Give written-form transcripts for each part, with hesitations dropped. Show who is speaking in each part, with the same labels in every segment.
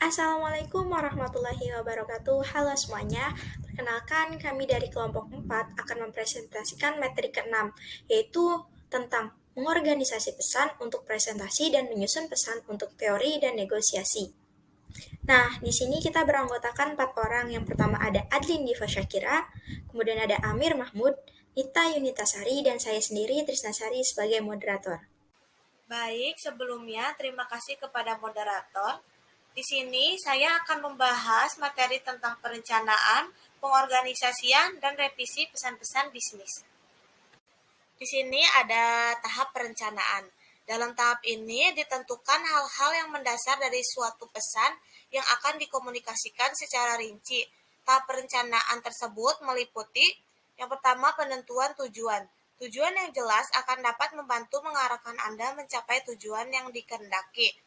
Speaker 1: Assalamualaikum warahmatullahi wabarakatuh. Halo semuanya, perkenalkan kami dari kelompok 4 akan mempresentasikan materi ke-6, yaitu tentang mengorganisasi pesan untuk presentasi dan menyusun pesan untuk teori dan negosiasi. Nah, di sini kita beranggotakan 4 orang. Yang pertama ada Adlin Diva Syakira, kemudian ada Amir Mahmud, Nita Yunitasari, dan saya sendiri Trisnasari sebagai moderator.
Speaker 2: Baik, sebelumnya terima kasih kepada moderator. Di sini saya akan membahas materi tentang perencanaan, pengorganisasian, dan revisi pesan-pesan bisnis. Di sini ada tahap perencanaan. Dalam tahap ini ditentukan hal-hal yang mendasar dari suatu pesan yang akan dikomunikasikan secara rinci. Tahap perencanaan tersebut meliputi yang pertama penentuan tujuan. Tujuan yang jelas akan dapat membantu mengarahkan Anda mencapai tujuan yang dikehendaki.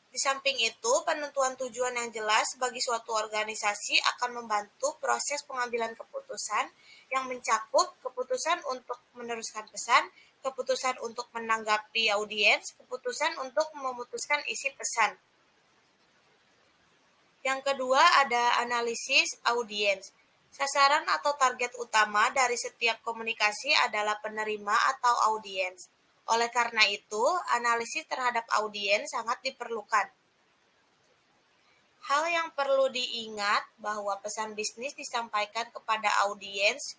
Speaker 2: Di samping itu, penentuan tujuan yang jelas bagi suatu organisasi akan membantu proses pengambilan keputusan yang mencakup keputusan untuk meneruskan pesan, keputusan untuk menanggapi audiens, keputusan untuk memutuskan isi pesan. Yang kedua ada analisis audiens. Sasaran atau target utama dari setiap komunikasi adalah penerima atau audiens. Oleh karena itu, analisis terhadap audiens sangat diperlukan. Hal yang perlu diingat bahwa pesan bisnis disampaikan kepada audiens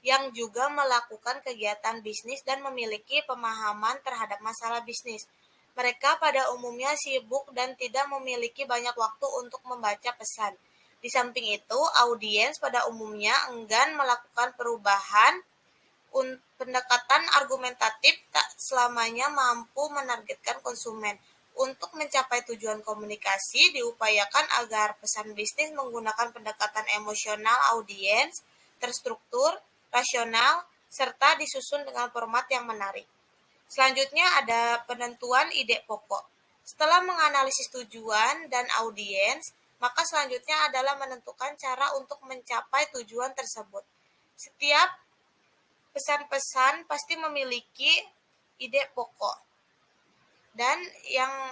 Speaker 2: yang juga melakukan kegiatan bisnis dan memiliki pemahaman terhadap masalah bisnis. Mereka pada umumnya sibuk dan tidak memiliki banyak waktu untuk membaca pesan. Di samping itu, audiens pada umumnya enggan melakukan perubahan. Pendekatan argumentatif tak selamanya mampu menargetkan konsumen. Untuk mencapai tujuan komunikasi, diupayakan agar pesan bisnis menggunakan pendekatan emosional audiens, terstruktur, rasional, serta disusun dengan format yang menarik. Selanjutnya ada penentuan ide pokok. Setelah menganalisis tujuan dan audiens, maka selanjutnya adalah menentukan cara untuk mencapai tujuan tersebut. Setiap pesan-pesan pasti memiliki ide pokok. Dan yang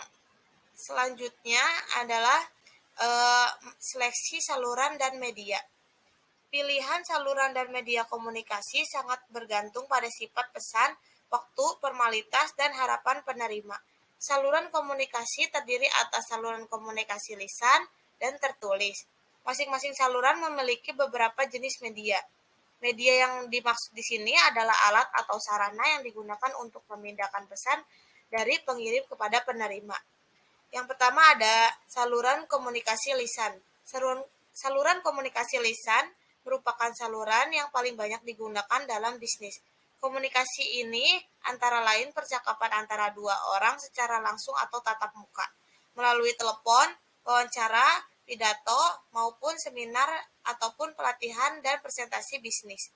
Speaker 2: selanjutnya adalah seleksi saluran dan media. Pilihan saluran dan media komunikasi sangat bergantung pada sifat pesan, waktu, formalitas, dan harapan penerima. Saluran komunikasi terdiri atas saluran komunikasi lisan dan tertulis. Masing-masing saluran memiliki beberapa jenis media. Media yang dimaksud di sini adalah alat atau sarana yang digunakan untuk memindahkan pesan dari pengirim kepada penerima. Yang pertama ada saluran komunikasi lisan. Saluran komunikasi lisan merupakan saluran yang paling banyak digunakan dalam bisnis. Komunikasi ini antara lain percakapan antara dua orang secara langsung atau tatap muka, melalui telepon, wawancara, pidato, maupun seminar ataupun pelatihan dan presentasi bisnis.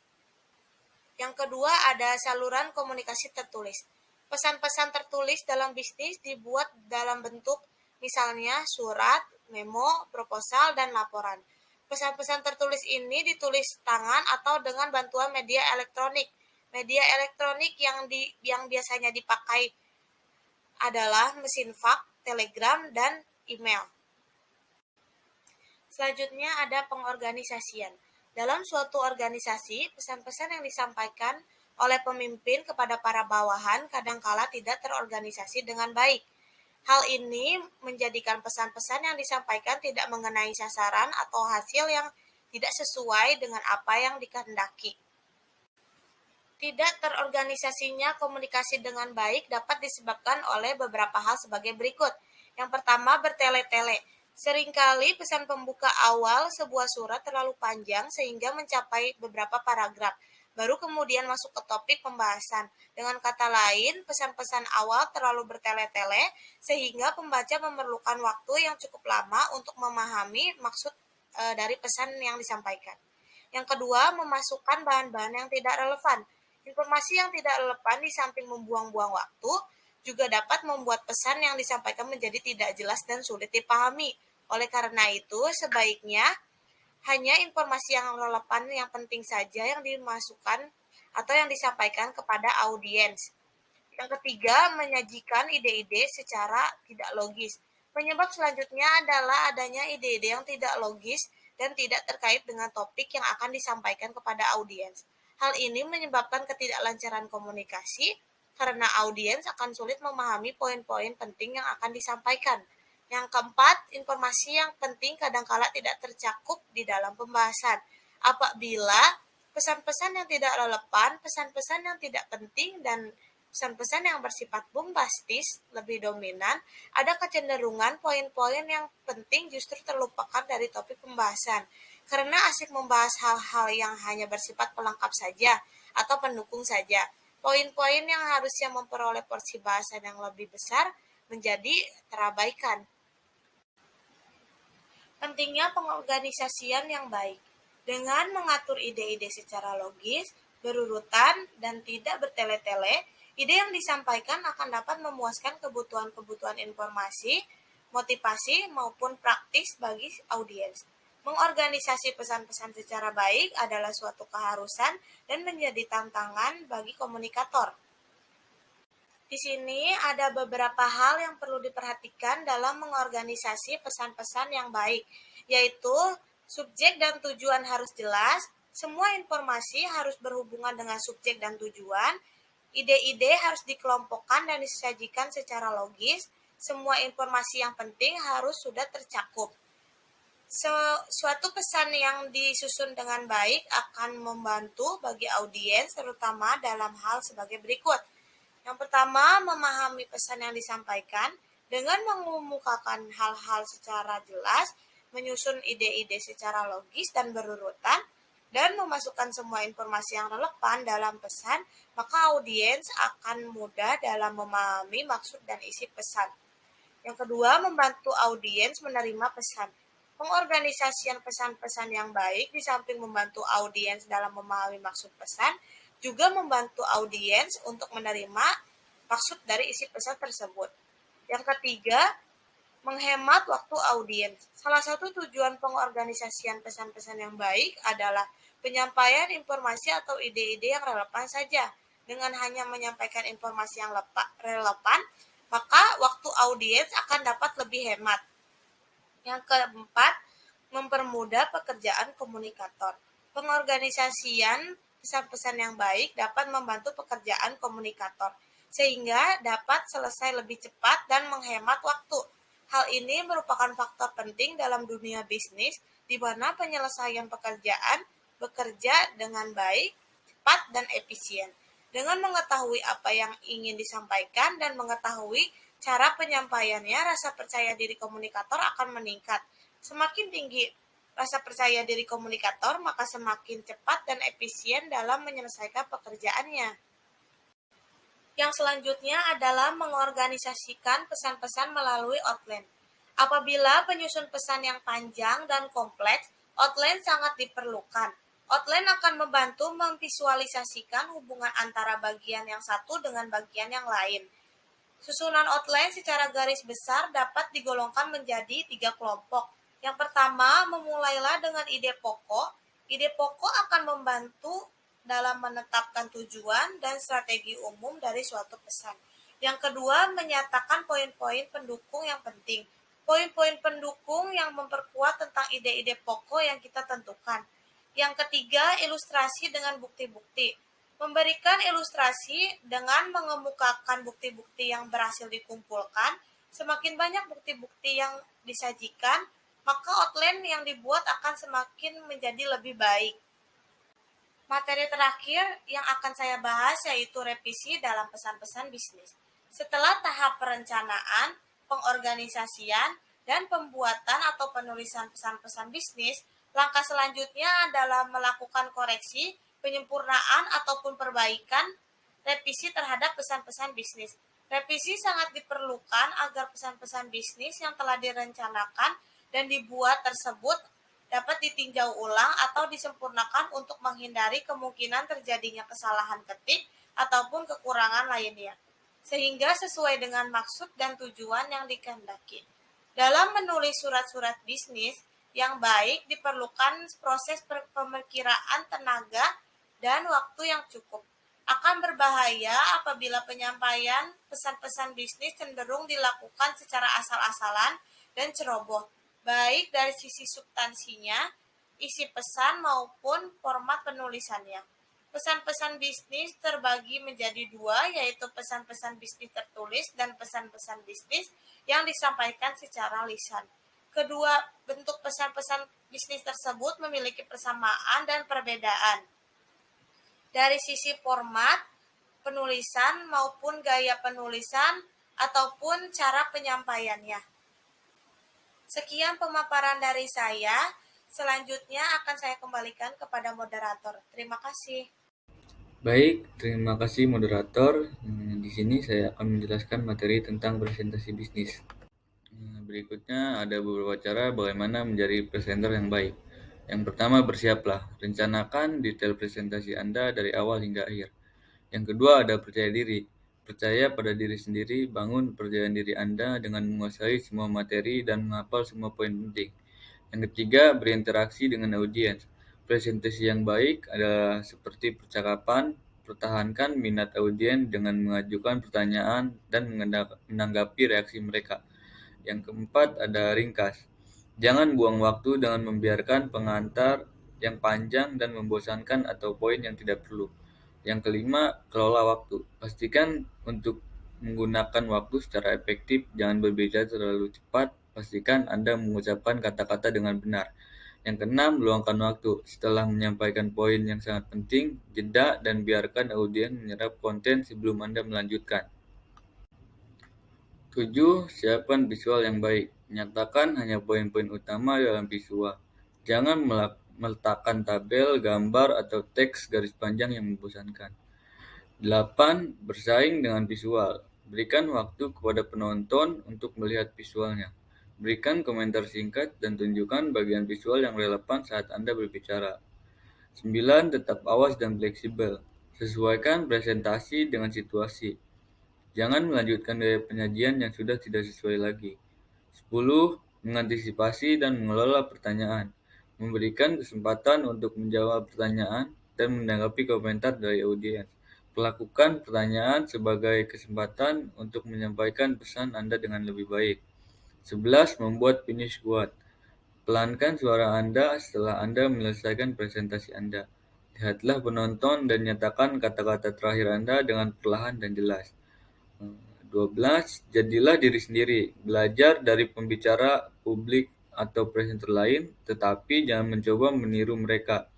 Speaker 2: Yang kedua ada saluran komunikasi tertulis. Pesan-pesan tertulis dalam bisnis dibuat dalam bentuk misalnya surat, memo, proposal, dan laporan. Pesan-pesan tertulis ini ditulis tangan atau dengan bantuan media elektronik. Media elektronik yang biasanya dipakai adalah mesin fax, telegram, dan email. Selanjutnya ada pengorganisasian. Dalam suatu organisasi, pesan-pesan yang disampaikan oleh pemimpin kepada para bawahan kadangkala tidak terorganisasi dengan baik. Hal ini menjadikan pesan-pesan yang disampaikan tidak mengenai sasaran atau hasil yang tidak sesuai dengan apa yang dikehendaki. Tidak terorganisasinya komunikasi dengan baik dapat disebabkan oleh beberapa hal sebagai berikut. Yang pertama, bertele-tele. Seringkali pesan pembuka awal sebuah surat terlalu panjang sehingga mencapai beberapa paragraf, baru kemudian masuk ke topik pembahasan. Dengan kata lain, pesan-pesan awal terlalu bertele-tele sehingga pembaca memerlukan waktu yang cukup lama untuk memahami maksud dari pesan yang disampaikan. Yang kedua, memasukkan bahan-bahan yang tidak relevan. Informasi yang tidak relevan di samping membuang-buang waktu, juga dapat membuat pesan yang disampaikan menjadi tidak jelas dan sulit dipahami. Oleh karena itu, sebaiknya hanya informasi yang relevan yang penting saja yang dimasukkan atau yang disampaikan kepada audiens. Yang ketiga, menyajikan ide-ide secara tidak logis. Penyebab selanjutnya adalah adanya ide-ide yang tidak logis dan tidak terkait dengan topik yang akan disampaikan kepada audiens. Hal ini menyebabkan ketidaklancaran komunikasi karena audiens akan sulit memahami poin-poin penting yang akan disampaikan. Yang keempat, informasi yang penting kadangkala tidak tercakup di dalam pembahasan. Apabila pesan-pesan yang tidak relevan, pesan-pesan yang tidak penting, dan pesan-pesan yang bersifat bombastis lebih dominan, ada kecenderungan poin-poin yang penting justru terlupakan dari topik pembahasan. Karena asik membahas hal-hal yang hanya bersifat pelengkap saja atau pendukung saja, poin-poin yang harusnya memperoleh porsi bahasan yang lebih besar menjadi terabaikan. Pentingnya pengorganisasian yang baik. Dengan mengatur ide-ide secara logis, berurutan, dan tidak bertele-tele, ide yang disampaikan akan dapat memuaskan kebutuhan-kebutuhan informasi, motivasi, maupun praktis bagi audiens. Mengorganisasi pesan-pesan secara baik adalah suatu keharusan dan menjadi tantangan bagi komunikator. Di sini ada beberapa hal yang perlu diperhatikan dalam mengorganisasi pesan-pesan yang baik, yaitu subjek dan tujuan harus jelas, semua informasi harus berhubungan dengan subjek dan tujuan, ide-ide harus dikelompokkan dan disajikan secara logis, semua informasi yang penting harus sudah tercakup. Suatu pesan yang disusun dengan baik akan membantu bagi audiens, terutama dalam hal sebagai berikut. Yang pertama, memahami pesan yang disampaikan dengan mengemukakan hal-hal secara jelas, menyusun ide-ide secara logis dan berurutan, dan memasukkan semua informasi yang relevan dalam pesan, maka audiens akan mudah dalam memahami maksud dan isi pesan. Yang kedua, membantu audiens menerima pesan. Pengorganisasian pesan-pesan yang baik di samping membantu audiens dalam memahami maksud pesan, juga membantu audiens untuk menerima maksud dari isi pesan tersebut. Yang ketiga, menghemat waktu audiens. Salah satu tujuan pengorganisasian pesan-pesan yang baik adalah penyampaian informasi atau ide-ide yang relevan saja. Dengan hanya menyampaikan informasi yang relevan, maka waktu audiens akan dapat lebih hemat. Yang keempat, mempermudah pekerjaan komunikator. Pengorganisasian pesan-pesan yang baik dapat membantu pekerjaan komunikator, sehingga dapat selesai lebih cepat dan menghemat waktu. Hal ini merupakan faktor penting dalam dunia bisnis, di mana penyelesaian pekerjaan bekerja dengan baik, cepat, dan efisien. Dengan mengetahui apa yang ingin disampaikan dan mengetahui cara penyampaiannya, rasa percaya diri komunikator akan meningkat. Semakin tinggi rasa percaya diri komunikator, maka semakin cepat dan efisien dalam menyelesaikan pekerjaannya. Yang selanjutnya adalah mengorganisasikan pesan-pesan melalui outline. Apabila penyusun pesan yang panjang dan kompleks, outline sangat diperlukan. Outline akan membantu memvisualisasikan hubungan antara bagian yang satu dengan bagian yang lain. Susunan outline secara garis besar dapat digolongkan menjadi 3 kelompok. Yang pertama, memulailah dengan ide pokok. Ide pokok akan membantu dalam menetapkan tujuan dan strategi umum dari suatu pesan. Yang kedua, menyatakan poin-poin pendukung yang penting. Poin-poin pendukung yang memperkuat tentang ide-ide pokok yang kita tentukan. Yang ketiga, ilustrasi dengan bukti-bukti. Memberikan ilustrasi dengan mengemukakan bukti-bukti yang berhasil dikumpulkan. Semakin banyak bukti-bukti yang disajikan, maka outline yang dibuat akan semakin menjadi lebih baik. Materi terakhir yang akan saya bahas yaitu revisi dalam pesan-pesan bisnis. Setelah tahap perencanaan, pengorganisasian, dan pembuatan atau penulisan pesan-pesan bisnis, langkah selanjutnya adalah melakukan koreksi, penyempurnaan, ataupun perbaikan revisi terhadap pesan-pesan bisnis. Revisi sangat diperlukan agar pesan-pesan bisnis yang telah direncanakan dan dibuat tersebut dapat ditinjau ulang atau disempurnakan untuk menghindari kemungkinan terjadinya kesalahan ketik ataupun kekurangan lainnya, sehingga sesuai dengan maksud dan tujuan yang dikehendaki. Dalam menulis surat-surat bisnis yang baik diperlukan proses pemikiran tenaga dan waktu yang cukup. Akan berbahaya apabila penyampaian pesan-pesan bisnis cenderung dilakukan secara asal-asalan dan ceroboh, baik dari sisi substansinya, isi pesan maupun format penulisannya. Pesan-pesan bisnis terbagi menjadi dua, yaitu pesan-pesan bisnis tertulis dan pesan-pesan bisnis yang disampaikan secara lisan. Kedua bentuk pesan-pesan bisnis tersebut memiliki persamaan dan perbedaan dari sisi format penulisan maupun gaya penulisan ataupun cara penyampaiannya. Sekian pemaparan dari saya. Selanjutnya akan saya kembalikan kepada moderator. Terima kasih.
Speaker 3: Baik, terima kasih moderator. Di sini saya akan menjelaskan materi tentang presentasi bisnis. Berikutnya ada beberapa cara bagaimana menjadi presenter yang baik. Yang pertama, bersiaplah. Rencanakan detail presentasi Anda dari awal hingga akhir. Yang kedua, ada percaya diri. Percaya pada diri sendiri, bangun kepercayaan diri Anda dengan menguasai semua materi dan menghafal semua poin penting. Yang ketiga, berinteraksi dengan audiens. Presentasi yang baik adalah seperti percakapan, pertahankan minat audiens dengan mengajukan pertanyaan dan menanggapi reaksi mereka. Yang keempat, ada ringkas. Jangan buang waktu dengan membiarkan pengantar yang panjang dan membosankan atau poin yang tidak perlu. Yang kelima, kelola waktu. Pastikan untuk menggunakan waktu secara efektif, jangan berbicara terlalu cepat. Pastikan Anda mengucapkan kata-kata dengan benar. Yang keenam, luangkan waktu. Setelah menyampaikan poin yang sangat penting, jeda dan biarkan audiens menyerap konten sebelum Anda melanjutkan. 7. Siapkan visual yang baik. Nyatakan hanya poin-poin utama dalam visual. Jangan meletakkan tabel, gambar, atau teks garis panjang yang membosankan. 8. Bersaing dengan visual. Berikan waktu kepada penonton untuk melihat visualnya. Berikan komentar singkat dan tunjukkan bagian visual yang relevan saat Anda berbicara. 9. Tetap awas dan fleksibel. Sesuaikan presentasi dengan situasi. Jangan melanjutkan gaya penyajian yang sudah tidak sesuai lagi. 10. Mengantisipasi dan mengelola pertanyaan. Memberikan kesempatan untuk menjawab pertanyaan dan menanggapi komentar dari audiens. Perlakukan pertanyaan sebagai kesempatan untuk menyampaikan pesan Anda dengan lebih baik. 11. Membuat finish kuat. Pelankan suara Anda setelah Anda menyelesaikan presentasi Anda. Lihatlah penonton dan nyatakan kata-kata terakhir Anda dengan perlahan dan jelas. 12. Jadilah diri sendiri. Belajar dari pembicara publik atau presenter lain, tetapi jangan mencoba meniru mereka.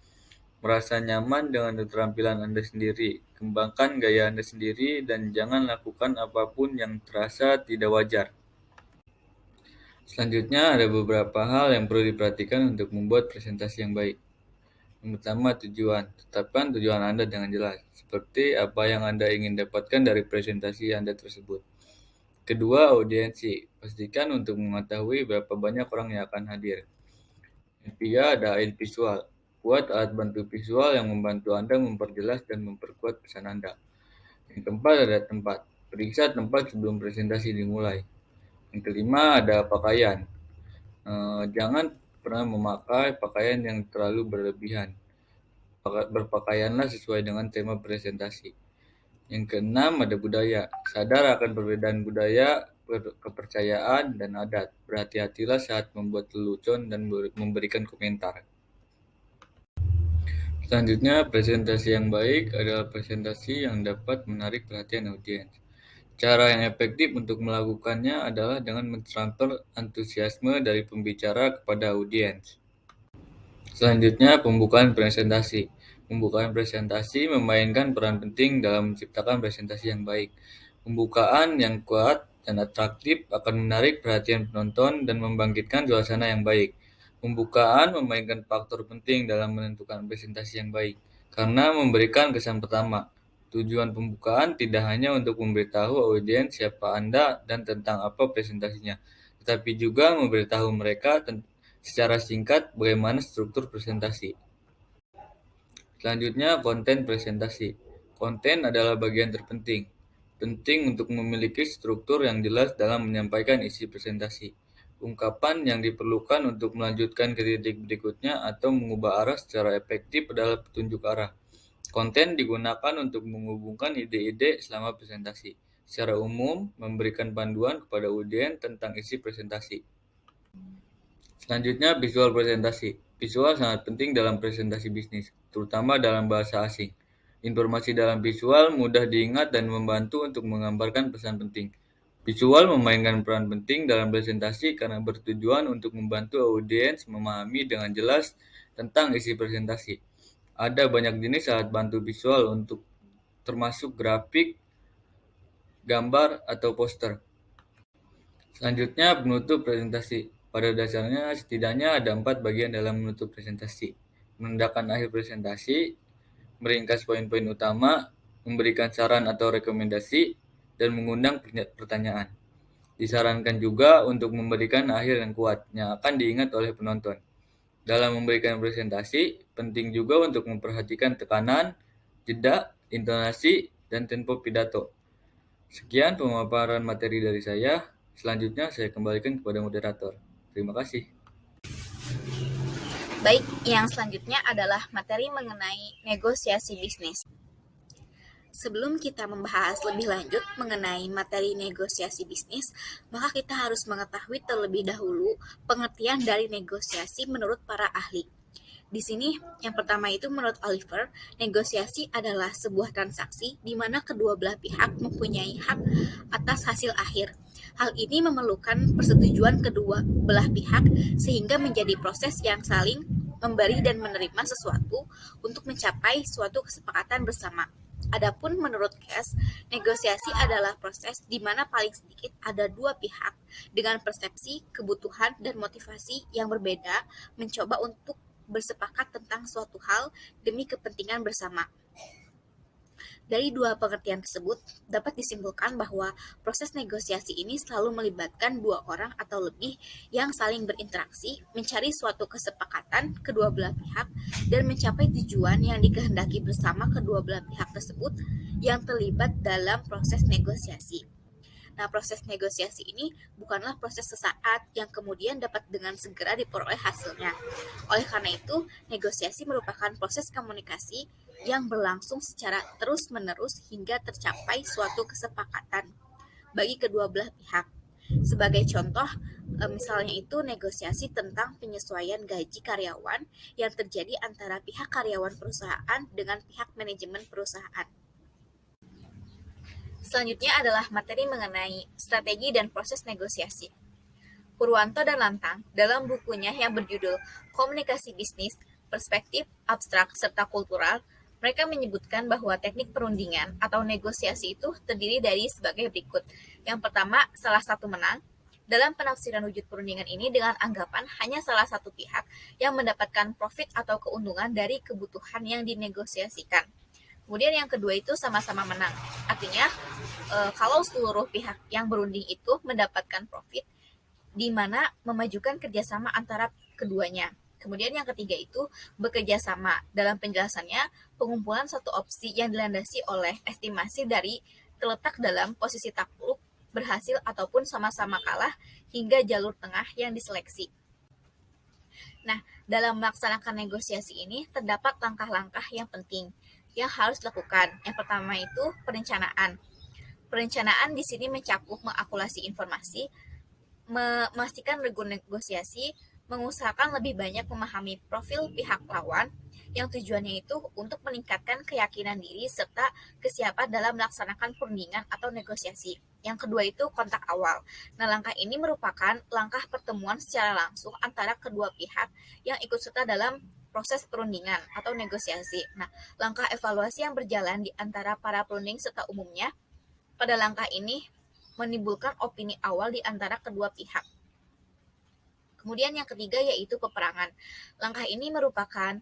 Speaker 3: Merasa nyaman dengan keterampilan Anda sendiri. Kembangkan gaya Anda sendiri dan jangan lakukan apapun yang terasa tidak wajar. Selanjutnya ada beberapa hal yang perlu diperhatikan untuk membuat presentasi yang baik. Yang pertama, tujuan. Tetapkan tujuan Anda dengan jelas, seperti apa yang Anda ingin dapatkan dari presentasi Anda tersebut. Kedua, audiensi. Pastikan untuk mengetahui berapa banyak orang yang akan hadir. Yang ketiga, ada aid visual. Buat alat bantu visual yang membantu Anda memperjelas dan memperkuat pesan Anda. Yang keempat, ada tempat. Periksa tempat sebelum presentasi dimulai. Yang kelima, ada pakaian. Jangan pernah memakai pakaian yang terlalu berlebihan. Berpakaianlah sesuai dengan tema presentasi. Yang keenam, ada budaya. Sadar akan perbedaan budaya, kepercayaan, dan adat. Berhati-hatilah saat membuat lelucon dan memberikan komentar. Selanjutnya, presentasi yang baik adalah presentasi yang dapat menarik perhatian audiens. Cara yang efektif untuk melakukannya adalah dengan mentransfer antusiasme dari pembicara kepada audiens. Selanjutnya, pembukaan presentasi. Pembukaan presentasi memainkan peran penting dalam menciptakan presentasi yang baik. Pembukaan yang kuat dan atraktif akan menarik perhatian penonton dan membangkitkan suasana yang baik. Pembukaan memainkan faktor penting dalam menentukan presentasi yang baik, karena memberikan kesan pertama. Tujuan pembukaan tidak hanya untuk memberitahu audiens siapa Anda dan tentang apa presentasinya, tetapi juga memberitahu mereka secara singkat bagaimana struktur presentasi. Selanjutnya, konten presentasi. Konten adalah bagian terpenting. Penting untuk memiliki struktur yang jelas dalam menyampaikan isi presentasi. Ungkapan yang diperlukan untuk melanjutkan ke titik berikutnya atau mengubah arah secara efektif adalah petunjuk arah. Konten digunakan untuk menghubungkan ide-ide selama presentasi. Secara umum, memberikan panduan kepada audiens tentang isi presentasi. Selanjutnya, visual presentasi. Visual sangat penting dalam presentasi bisnis, terutama dalam bahasa asing. Informasi dalam visual mudah diingat dan membantu untuk menggambarkan pesan penting. Visual memainkan peran penting dalam presentasi karena bertujuan untuk membantu audiens memahami dengan jelas tentang isi presentasi. Ada banyak jenis alat bantu visual untuk termasuk grafik, gambar, atau poster. Selanjutnya, penutup presentasi. Pada dasarnya, setidaknya ada 4 bagian dalam menutup presentasi. Menandakan akhir presentasi, meringkas poin-poin utama, memberikan saran atau rekomendasi, dan mengundang pertanyaan. Disarankan juga untuk memberikan akhir yang kuat, yang akan diingat oleh penonton. Dalam memberikan presentasi, penting juga untuk memperhatikan tekanan, jeda, intonasi, dan tempo pidato. Sekian pemaparan materi dari saya. Selanjutnya saya kembalikan kepada moderator. Terima kasih.
Speaker 4: Baik, yang selanjutnya adalah materi mengenai negosiasi bisnis. Sebelum kita membahas lebih lanjut mengenai materi negosiasi bisnis, maka kita harus mengetahui terlebih dahulu pengertian dari negosiasi menurut para ahli. Di sini, yang pertama itu menurut Oliver, negosiasi adalah sebuah transaksi di mana kedua belah pihak mempunyai hak atas hasil akhir. Hal ini memerlukan persetujuan kedua belah pihak sehingga menjadi proses yang saling memberi dan menerima sesuatu untuk mencapai suatu kesepakatan bersama. Adapun menurut Cass, negosiasi adalah proses di mana paling sedikit ada dua pihak dengan persepsi, kebutuhan, dan motivasi yang berbeda mencoba untuk bersepakat tentang suatu hal demi kepentingan bersama. Dari dua pengertian tersebut, dapat disimpulkan bahwa proses negosiasi ini selalu melibatkan dua orang atau lebih yang saling berinteraksi, mencari suatu kesepakatan kedua belah pihak, dan mencapai tujuan yang dikehendaki bersama kedua belah pihak tersebut yang terlibat dalam proses negosiasi. Nah, proses negosiasi ini bukanlah proses sesaat yang kemudian dapat dengan segera diperoleh hasilnya. Oleh karena itu, negosiasi merupakan proses komunikasi yang berlangsung secara terus-menerus hingga tercapai suatu kesepakatan bagi kedua belah pihak. Sebagai contoh, misalnya itu negosiasi tentang penyesuaian gaji karyawan yang terjadi antara pihak karyawan perusahaan dengan pihak manajemen perusahaan. Selanjutnya adalah materi mengenai strategi dan proses negosiasi. Purwanto dan Lantang dalam bukunya yang berjudul Komunikasi Bisnis, Perspektif Abstrak serta Kultural, mereka menyebutkan bahwa teknik perundingan atau negosiasi itu terdiri dari sebagai berikut. Yang pertama, salah satu menang. Dalam penafsiran wujud perundingan ini dengan anggapan hanya salah satu pihak yang mendapatkan profit atau keuntungan dari kebutuhan yang dinegosiasikan. Kemudian yang kedua itu sama-sama menang. Artinya, kalau seluruh pihak yang berunding itu mendapatkan profit, di mana memajukan kerjasama antara keduanya. Kemudian yang ketiga itu bekerja sama. Dalam penjelasannya, pengumpulan suatu opsi yang dilandasi oleh estimasi dari terletak dalam posisi takluk, berhasil ataupun sama-sama kalah, hingga jalur tengah yang diseleksi. Nah, dalam melaksanakan negosiasi ini terdapat langkah-langkah yang penting yang harus dilakukan. Yang pertama itu perencanaan. Perencanaan di sini mencakup mengakumulasi informasi, memastikan negosiasi, mengusahakan lebih banyak memahami profil pihak lawan, yang tujuannya itu untuk meningkatkan keyakinan diri serta kesiapan dalam melaksanakan perundingan atau negosiasi. Yang kedua itu kontak awal. Nah, langkah ini merupakan langkah pertemuan secara langsung antara kedua pihak yang ikut serta dalam proses perundingan atau negosiasi. Nah, langkah evaluasi yang berjalan di antara para perunding serta umumnya pada langkah ini menimbulkan opini awal di antara kedua pihak. Kemudian yang ketiga yaitu peperangan. Langkah ini merupakan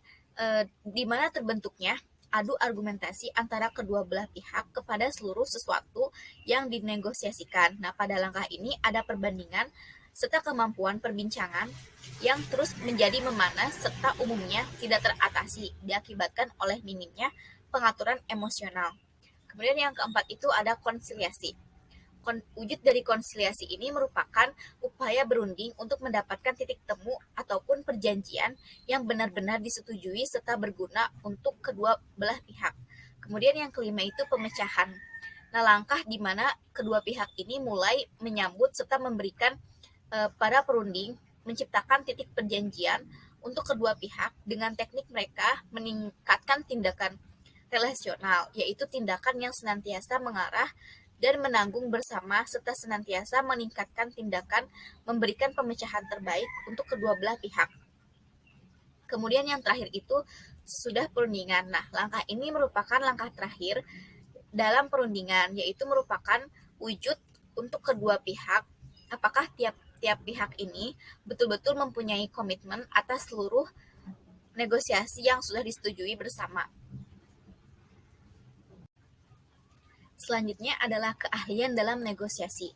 Speaker 4: di mana terbentuknya adu argumentasi antara kedua belah pihak kepada seluruh sesuatu yang dinegosiasikan. Nah, pada langkah ini ada perbandingan serta kemampuan perbincangan yang terus menjadi memanas serta umumnya tidak teratasi diakibatkan oleh minimnya pengaturan emosional. Kemudian yang keempat itu ada konsiliasi. Wujud dari konsiliasi ini merupakan upaya berunding untuk mendapatkan titik temu ataupun perjanjian yang benar-benar disetujui serta berguna untuk kedua belah pihak. Kemudian yang kelima itu pemecahan. Nah, langkah di mana kedua pihak ini mulai menyambut serta memberikan para perunding menciptakan titik perjanjian untuk kedua pihak dengan teknik mereka meningkatkan tindakan relasional, yaitu tindakan yang senantiasa mengarah dan menanggung bersama serta senantiasa meningkatkan tindakan memberikan pemecahan terbaik untuk kedua belah pihak. Kemudian yang terakhir itu sudah perundingan. Nah, langkah ini merupakan langkah terakhir dalam perundingan, yaitu merupakan wujud untuk kedua pihak apakah tiap pihak ini betul-betul mempunyai komitmen atas seluruh negosiasi yang sudah disetujui bersama. Selanjutnya adalah keahlian dalam negosiasi.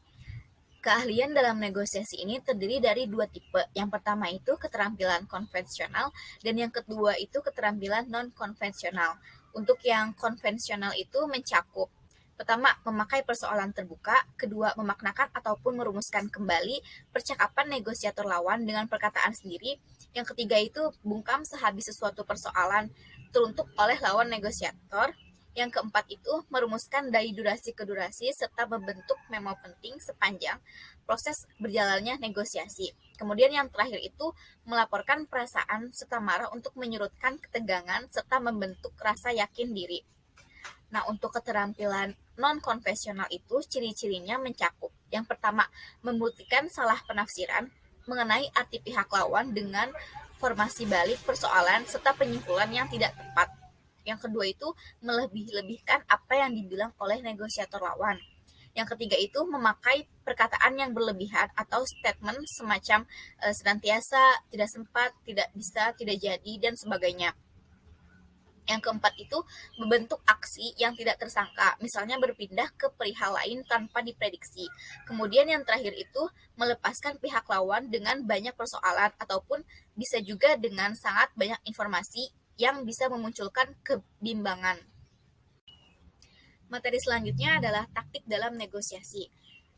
Speaker 4: Keahlian dalam negosiasi ini terdiri dari dua tipe. Yang pertama itu keterampilan konvensional dan yang kedua itu keterampilan non-konvensional. Untuk yang konvensional itu mencakup pertama, memakai persoalan terbuka, kedua, memaknakan ataupun merumuskan kembali percakapan negosiator lawan dengan perkataan sendiri, yang ketiga itu bungkam sehabis sesuatu persoalan teruntuk oleh lawan negosiator, yang keempat itu merumuskan dari durasi ke durasi serta membentuk memo penting sepanjang proses berjalannya negosiasi. Kemudian yang terakhir itu melaporkan perasaan serta marah untuk menyurutkan ketegangan serta membentuk rasa yakin diri. Nah, untuk keterampilan non-konvensional itu ciri-cirinya mencakup. Yang pertama, membuktikan salah penafsiran mengenai arti pihak lawan dengan formasi balik persoalan serta penyimpulan yang tidak tepat. Yang kedua itu melebih-lebihkan apa yang dibilang oleh negosiator lawan. Yang ketiga itu memakai perkataan yang berlebihan atau statement semacam senantiasa, tidak sempat, tidak bisa, tidak jadi, dan sebagainya. Yang keempat itu membentuk aksi yang tidak tersangka, misalnya berpindah ke perihal lain tanpa diprediksi. Kemudian yang terakhir itu melepaskan pihak lawan dengan banyak persoalan ataupun bisa juga dengan sangat banyak informasi yang bisa memunculkan kebimbangan. Materi selanjutnya adalah taktik dalam negosiasi.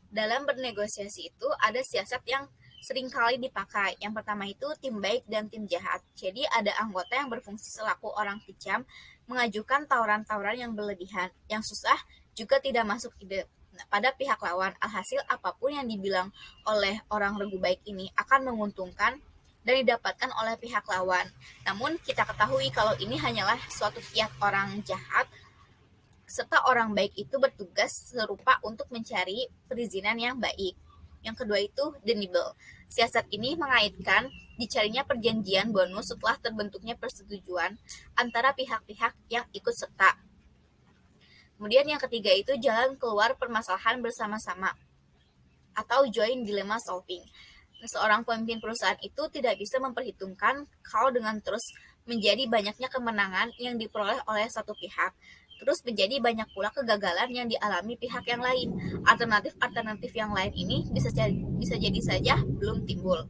Speaker 4: Dalam bernegosiasi itu ada siasat yang seringkali dipakai. Yang pertama itu tim baik dan tim jahat. Jadi ada anggota yang berfungsi selaku orang kejam, mengajukan tawaran-tawaran yang berlebihan, yang susah juga tidak masuk ide pada pihak lawan. Alhasil apapun yang dibilang oleh orang regu baik ini akan menguntungkan dan didapatkan oleh pihak lawan. Namun kita ketahui kalau ini hanyalah suatu kiat orang jahat, serta orang baik itu bertugas serupa untuk mencari perizinan yang baik. Yang kedua itu deniable. Siasat ini mengaitkan dicarinya perjanjian bonus setelah terbentuknya persetujuan antara pihak-pihak yang ikut serta. Kemudian yang ketiga itu jalan keluar permasalahan bersama-sama atau joint dilemma solving. Seorang pemimpin perusahaan itu tidak bisa memperhitungkan kalau dengan terus menjadi banyaknya kemenangan yang diperoleh oleh satu pihak, terus menjadi banyak pula kegagalan yang dialami pihak yang lain. Alternatif yang lain ini bisa jadi saja belum timbul.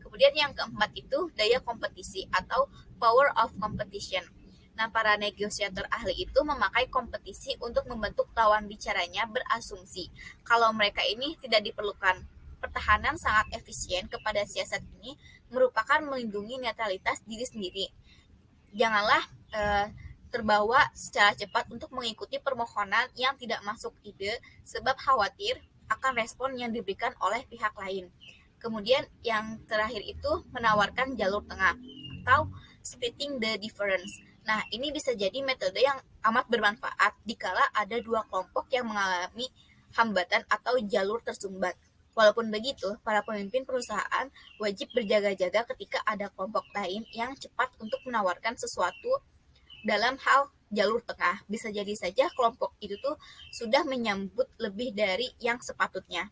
Speaker 4: Kemudian yang keempat itu daya kompetisi atau power of competition. Nah, para negosiator ahli itu memakai kompetisi untuk membentuk lawan bicaranya berasumsi kalau mereka ini tidak diperlukan. Pertahanan sangat efisien kepada siasat ini merupakan melindungi netralitas diri sendiri. Janganlah terbawa secara cepat untuk mengikuti permohonan yang tidak masuk ide sebab khawatir akan respon yang diberikan oleh pihak lain. Kemudian yang terakhir itu menawarkan jalur tengah atau splitting the difference. Nah, ini bisa jadi metode yang amat bermanfaat dikala ada dua kelompok yang mengalami hambatan atau jalur tersumbat. Walaupun begitu, para pemimpin perusahaan wajib berjaga-jaga ketika ada kelompok lain yang cepat untuk menawarkan sesuatu dalam hal jalur tengah. Bisa jadi saja kelompok itu tuh sudah menyambut lebih dari yang sepatutnya.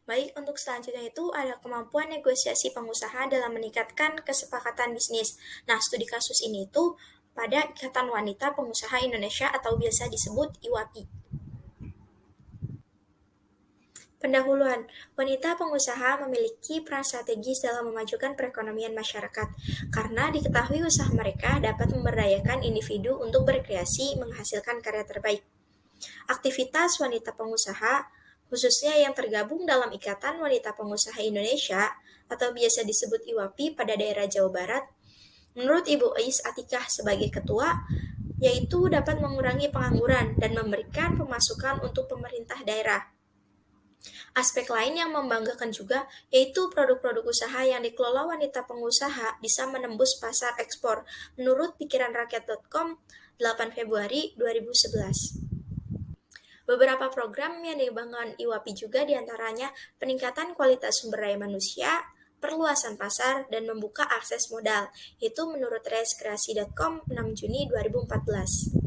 Speaker 1: Baik, untuk selanjutnya itu ada kemampuan negosiasi pengusaha dalam meningkatkan kesepakatan bisnis. Nah, studi kasus ini itu pada Ikatan Wanita Pengusaha Indonesia atau biasa disebut IWAPI. Pendahuluan, wanita pengusaha memiliki peran strategis dalam memajukan perekonomian masyarakat, karena diketahui usaha mereka dapat memberdayakan individu untuk berkreasi menghasilkan karya terbaik. Aktivitas wanita pengusaha, khususnya yang tergabung dalam Ikatan Wanita Pengusaha Indonesia atau biasa disebut IWAPI pada daerah Jawa Barat, menurut Ibu Ais Atikah sebagai ketua, yaitu dapat mengurangi pengangguran dan memberikan pemasukan untuk pemerintah daerah. Aspek lain yang membanggakan juga yaitu produk-produk usaha yang dikelola wanita pengusaha bisa menembus pasar ekspor, menurut pikiranrakyat.com 8 Februari 2011. Beberapa program yang dikembangkan IWAPI juga diantaranya peningkatan kualitas sumber daya manusia, perluasan pasar, dan membuka akses modal, itu menurut reskreasi.com 6 Juni 2014.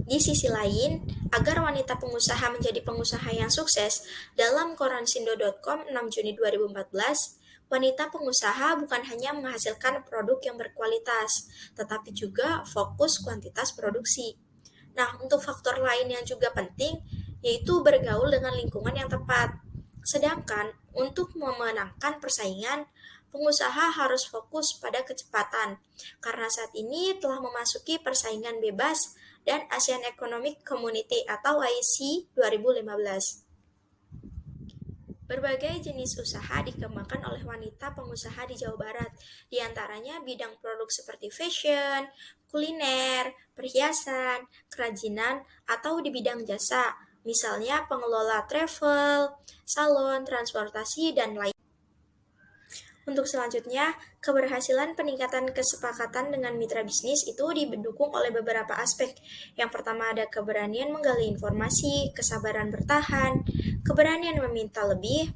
Speaker 1: Di sisi lain, agar wanita pengusaha menjadi pengusaha yang sukses, dalam koransindo.com 6 Juni 2014, wanita pengusaha bukan hanya menghasilkan produk yang berkualitas, tetapi juga fokus kuantitas produksi. Nah, untuk faktor lain yang juga penting, yaitu bergaul dengan lingkungan yang tepat. Sedangkan, untuk memenangkan persaingan, pengusaha harus fokus pada kecepatan, karena saat ini telah memasuki persaingan bebas dan Asian Economic Community atau AEC 2015. Berbagai jenis usaha dikembangkan oleh wanita pengusaha di Jawa Barat, di antaranya bidang produk seperti fashion, kuliner, perhiasan, kerajinan, atau di bidang jasa, misalnya pengelola travel, salon, transportasi, dan lain. Untuk selanjutnya, keberhasilan peningkatan kesepakatan dengan mitra bisnis itu didukung oleh beberapa aspek. Yang pertama ada keberanian menggali informasi, kesabaran bertahan, keberanian meminta lebih,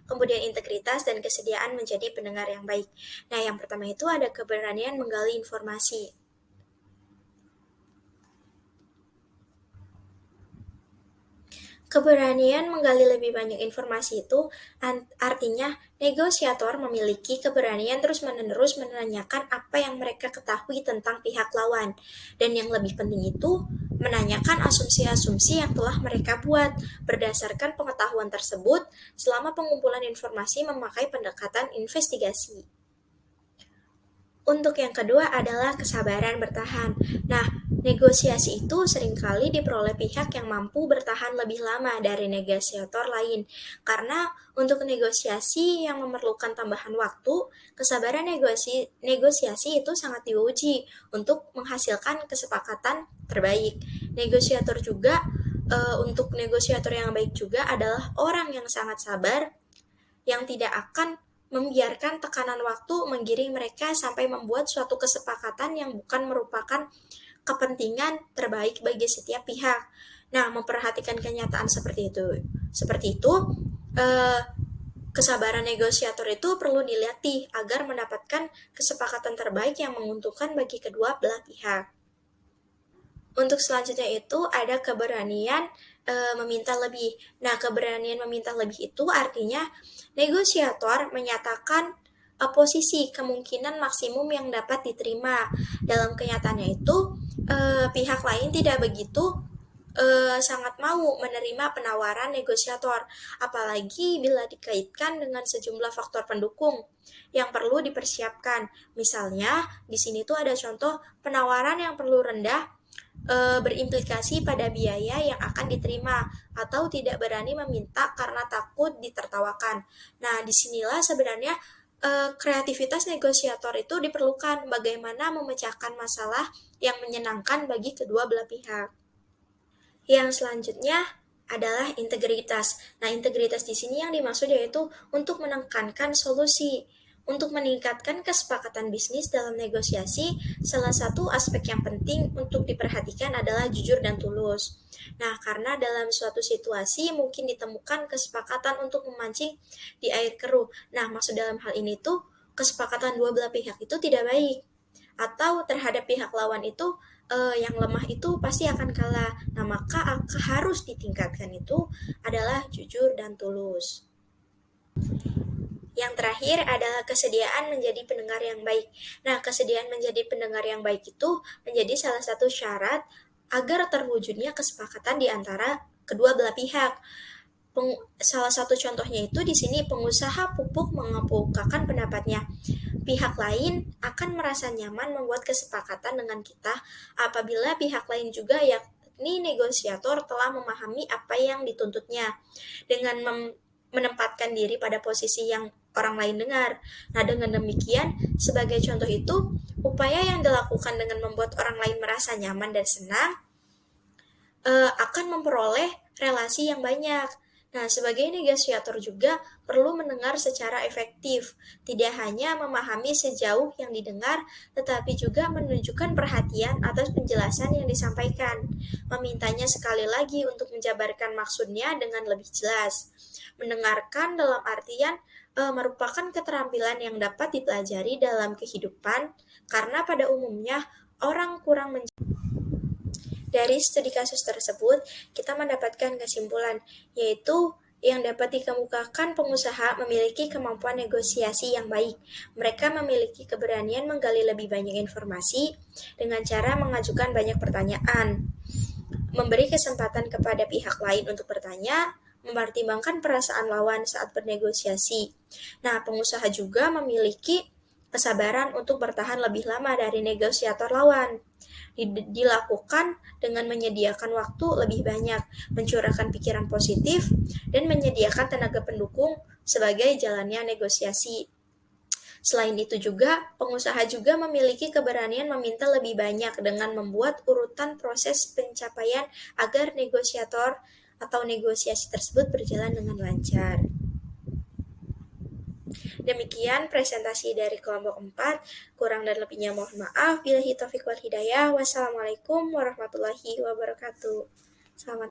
Speaker 1: kemudian integritas dan kesediaan menjadi pendengar yang baik. Nah, yang pertama itu ada keberanian menggali informasi. Keberanian menggali lebih banyak informasi itu artinya negosiator memiliki keberanian terus-menerus menanyakan apa yang mereka ketahui tentang pihak lawan. Dan yang lebih penting itu, menanyakan asumsi-asumsi yang telah mereka buat. Berdasarkan pengetahuan tersebut, selama pengumpulan informasi memakai pendekatan investigasi. Untuk yang kedua adalah kesabaran bertahan. Nah, negosiasi itu seringkali diperoleh pihak yang mampu bertahan lebih lama dari negosiator lain. Karena untuk negosiasi yang memerlukan tambahan waktu, kesabaran negosiasi itu sangat diuji untuk menghasilkan kesepakatan terbaik. Negosiator juga, untuk negosiator yang baik juga adalah orang yang sangat sabar, yang tidak akan membiarkan tekanan waktu menggiring mereka sampai membuat suatu kesepakatan yang bukan merupakan kepentingan terbaik bagi setiap pihak. Nah, memperhatikan kenyataan seperti itu. Kesabaran negosiator itu perlu dilatih agar mendapatkan kesepakatan terbaik yang menguntungkan bagi kedua belah pihak. Untuk selanjutnya itu ada keberanian meminta lebih. Nah, keberanian meminta lebih itu artinya negosiator menyatakan posisi kemungkinan maksimum yang dapat diterima. Dalam kenyataannya itu, pihak lain tidak begitu sangat mau menerima penawaran negosiator, apalagi bila dikaitkan dengan sejumlah faktor pendukung yang perlu dipersiapkan. Misalnya, di sini tuh ada contoh penawaran yang perlu rendah berimplikasi pada biaya yang akan diterima atau tidak berani meminta karena takut ditertawakan. Nah, disinilah sebenarnya kreativitas negosiator itu diperlukan bagaimana memecahkan masalah yang menyenangkan bagi kedua belah pihak. Yang selanjutnya adalah integritas. Nah, integritas di sini yang dimaksud yaitu untuk menekankan solusi. Untuk meningkatkan kesepakatan bisnis dalam negosiasi, salah satu aspek yang penting untuk diperhatikan adalah jujur dan tulus. Nah, karena dalam suatu situasi mungkin ditemukan kesepakatan untuk memancing di air keruh. Nah, maksud dalam hal ini tuh kesepakatan dua belah pihak itu tidak baik. Atau terhadap pihak lawan itu yang lemah itu pasti akan kalah. Nah, maka harus ditingkatkan itu adalah jujur dan tulus. Yang terakhir adalah kesediaan menjadi pendengar yang baik. Nah, kesediaan menjadi pendengar yang baik itu menjadi salah satu syarat agar terwujudnya kesepakatan di antara kedua belah pihak. Salah satu contohnya itu di sini pengusaha pupuk mengemukakan pendapatnya. Pihak lain akan merasa nyaman membuat kesepakatan dengan kita apabila pihak lain juga yakni negosiator telah memahami apa yang dituntutnya. Dengan menempatkan diri pada posisi yang orang lain dengar. Nah, dengan demikian, sebagai contoh itu, upaya yang dilakukan dengan membuat orang lain merasa nyaman dan senang akan memperoleh relasi yang banyak. Nah, sebagai negosiator juga perlu mendengar secara efektif, tidak hanya memahami sejauh yang didengar, tetapi juga menunjukkan perhatian atas penjelasan yang disampaikan, memintanya sekali lagi untuk menjabarkan maksudnya dengan lebih jelas. Mendengarkan dalam artian merupakan keterampilan yang dapat dipelajari dalam kehidupan, karena pada umumnya orang kurang dari studi kasus tersebut, kita mendapatkan kesimpulan, yaitu yang dapat dikemukakan pengusaha memiliki kemampuan negosiasi yang baik. Mereka memiliki keberanian menggali lebih banyak informasi dengan cara mengajukan banyak pertanyaan, memberi kesempatan kepada pihak lain untuk bertanya, mempertimbangkan perasaan lawan saat bernegosiasi. Nah, pengusaha juga memiliki kesabaran untuk bertahan lebih lama dari negosiator lawan. Dilakukan dengan menyediakan waktu lebih banyak, mencurahkan pikiran positif, dan menyediakan tenaga pendukung sebagai jalannya negosiasi. Selain itu juga, pengusaha juga memiliki keberanian meminta lebih banyak dengan membuat urutan proses pencapaian agar negosiator atau negosiasi tersebut berjalan dengan lancar. Demikian presentasi dari kelompok 4. Kurang dan lebihnya mohon maaf. Billahi taufiq wal hidayah. Wassalamualaikum warahmatullahi wabarakatuh. Selamat